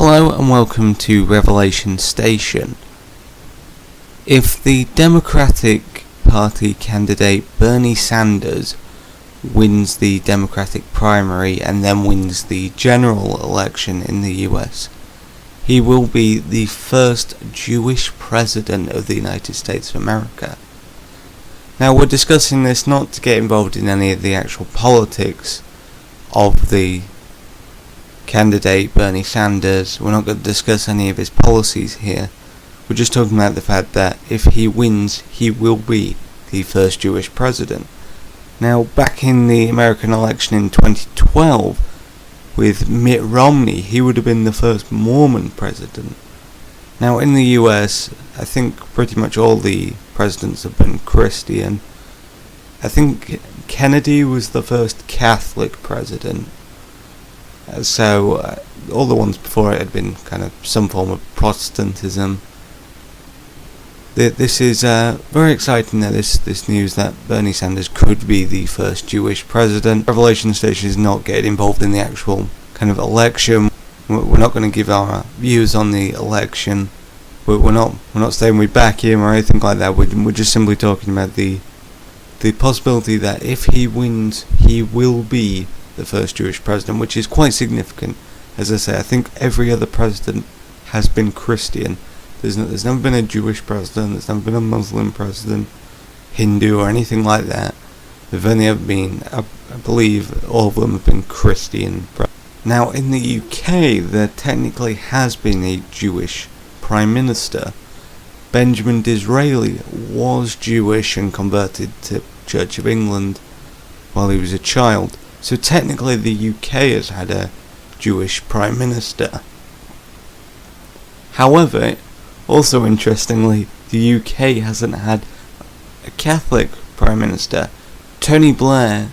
Hello and welcome to Revelation Station. If the Democratic Party candidate Bernie Sanders wins the Democratic primary and then wins the general election in the US, he will be the first Jewish president of the United States of America. Now, we're discussing this not to get involved in any of the actual politics of the candidate Bernie Sanders. We're not going to discuss any of his policies here. We're just talking about the fact that if he wins, he will be the first Jewish president. Now, back in the American election in 2012, with Mitt Romney, he would have been the first Mormon president. Now, in the US, I think pretty much all the presidents have been Christian. I think Kennedy was the first Catholic president. So all the ones before it had been kind of some form of Protestantism. This is very exciting that this news that Bernie Sanders could be the first Jewish president. Revelation Station is not getting involved in the actual kind of election. We're not going to give our views on the election. We're not saying we back him or anything like that. We're just simply talking about the possibility that if he wins, he will be the first Jewish president, which is quite significant. As I say, I think every other president has been Christian. There's never been a Jewish president, there's never been a Muslim president, Hindu or anything like that. There've only ever been, I believe all of them have been Christian. Now in the UK there technically has been a Jewish Prime Minister. Benjamin Disraeli was Jewish and converted to Church of England while he was a child. So technically the UK has had a Jewish Prime Minister. However, also interestingly, the UK hasn't had a Catholic Prime Minister. Tony Blair,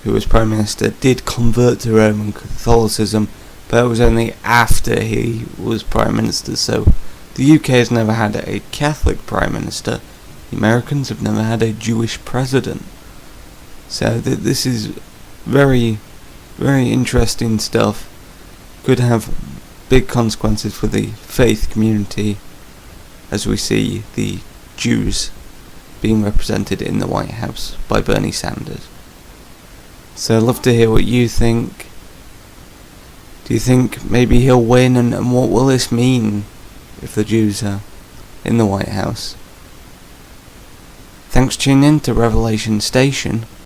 who was Prime Minister, did convert to Roman Catholicism, but it was only after he was Prime Minister. So the UK has never had a Catholic Prime Minister. The Americans have never had a Jewish president. So this is very, very interesting stuff. Could have big consequences for the faith community as we see the Jews being represented in the White House by Bernie Sanders. So I'd love to hear what you think. Do you think maybe he'll win, and what will this mean if the Jews are in the White House? Thanks for tuning in to Revelation Station.